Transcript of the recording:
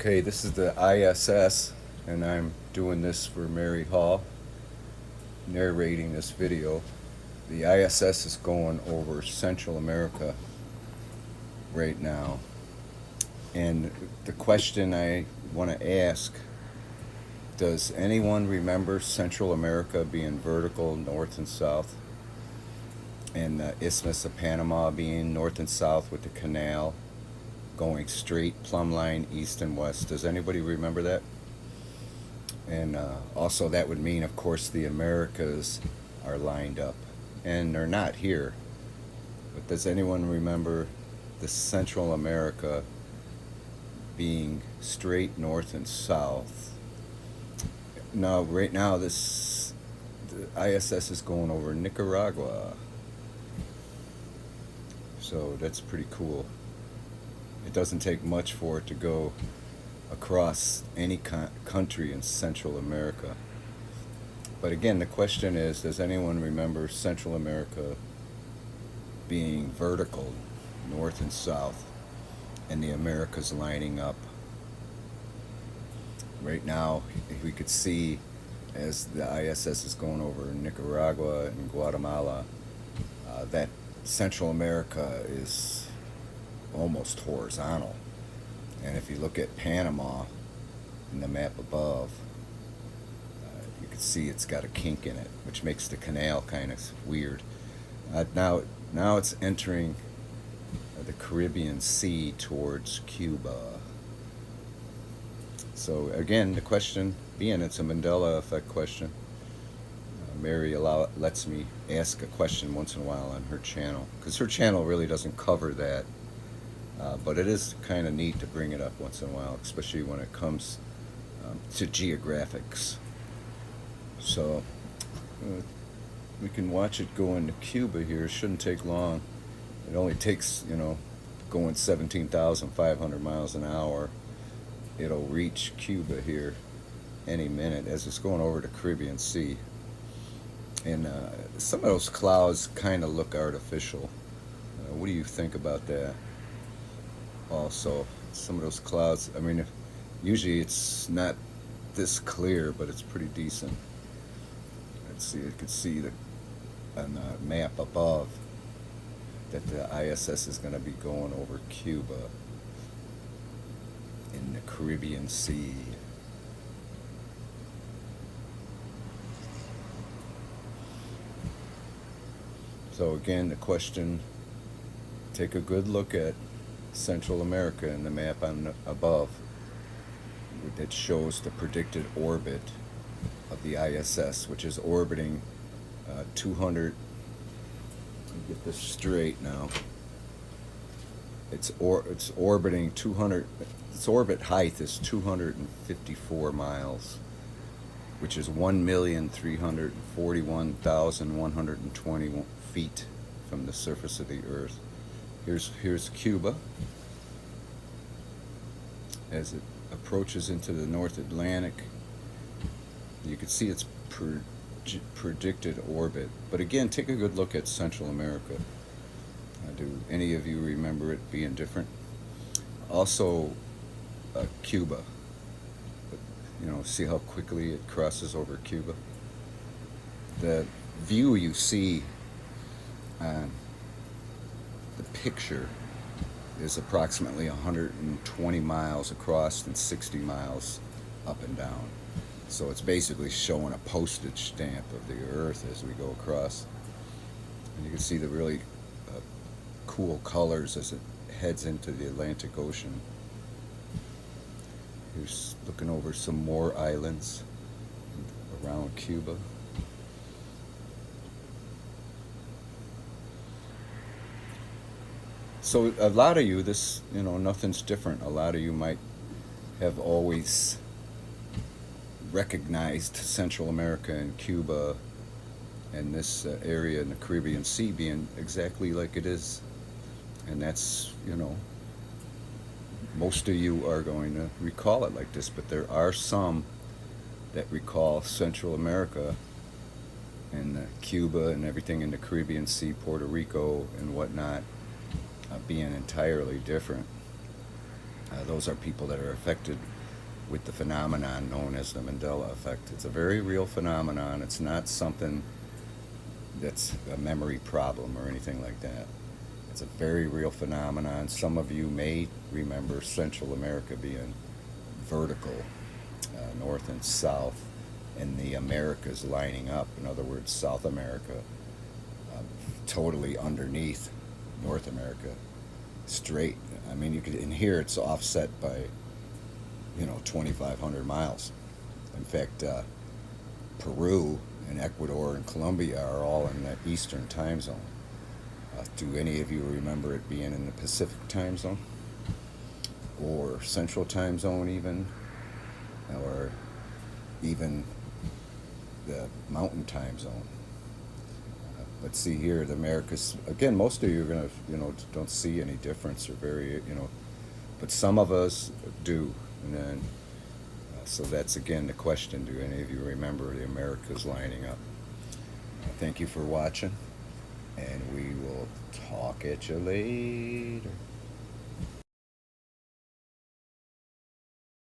Okay, this is the ISS, and I'm doing this for Mary Hall, narrating this video. The ISS is going over Central America right now, and the question I want to ask, does anyone remember Central America being vertical north and south, and the Isthmus of Panama being north and south with the canal going straight plumb line east and west? Does anybody remember that? And also, that would mean, of course, the Americas are lined up. And they're not here. But does anyone remember the Central America being straight north and south? Now, right now, the ISS is going over Nicaragua. So that's pretty cool. It doesn't take much for it to go across any country in Central America. But again, the question is, does anyone remember Central America being vertical, north and south, and the Americas lining up? Right now, we could see as the ISS is going over Nicaragua and Guatemala, that Central America is almost horizontal. And if you look at Panama in the map above, you can see it's got a kink in it, which makes the canal kind of weird. Now it's entering the Caribbean Sea towards Cuba. So again, the question being, it's a Mandela effect question. Mary lets me ask a question once in a while on her channel, because her channel really doesn't cover that. But it is kind of neat to bring it up once in a while, especially when it comes to geographics. So we can watch it go into Cuba here. It shouldn't take long. It only takes, going 17,500 miles an hour. It'll reach Cuba here any minute as it's going over the Caribbean Sea. And some of those clouds kind of look artificial. What do you think about that? Also, some of those clouds, I mean, usually it's not this clear, but it's pretty decent. Let's see, you could see on the map above that the ISS is going to be going over Cuba in the Caribbean Sea. So again, the question, take a good look at Central America in the map above that shows the predicted orbit of the ISS, which is orbiting 200. Let me get this straight now. It's orbiting 200. Its orbit height is 254 miles, which is 1,341,120 feet from the surface of the Earth. Here's Cuba as it approaches into the North Atlantic. You can see its predicted orbit. But again, take a good look at Central America. Do any of you remember it being different? Also, Cuba. See how quickly it crosses over Cuba? The view you see on the picture is approximately 120 miles across and 60 miles up and down. So it's basically showing a postage stamp of the Earth as we go across. And you can see the really cool colors as it heads into the Atlantic Ocean. Here's looking over some more islands around Cuba. So a lot of you, nothing's different. A lot of you might have always recognized Central America and Cuba and this area in the Caribbean Sea being exactly like it is. And that's, most of you are going to recall it like this, but there are some that recall Central America and Cuba and everything in the Caribbean Sea, Puerto Rico and whatnot, being entirely different. Those are people that are affected with the phenomenon known as the Mandela effect. It's a very real phenomenon. It's not something that's a memory problem or anything like that. It's a very real phenomenon. Some of you may remember Central America being vertical, north and south, and the Americas lining up. In other words, South America totally underneath North America, straight. I mean, you could in here it's offset by 2,500 miles. In fact, Peru and Ecuador and Colombia are all in the Eastern time zone. Do any of you remember it being in the Pacific time zone or Central time zone, even, or even the Mountain time zone? But see here, the Americas, again, most of you are going to, don't see any difference or but some of us do. And then, so that's again the question, do any of you remember the Americas lining up? Thank you for watching, and we will talk at you later.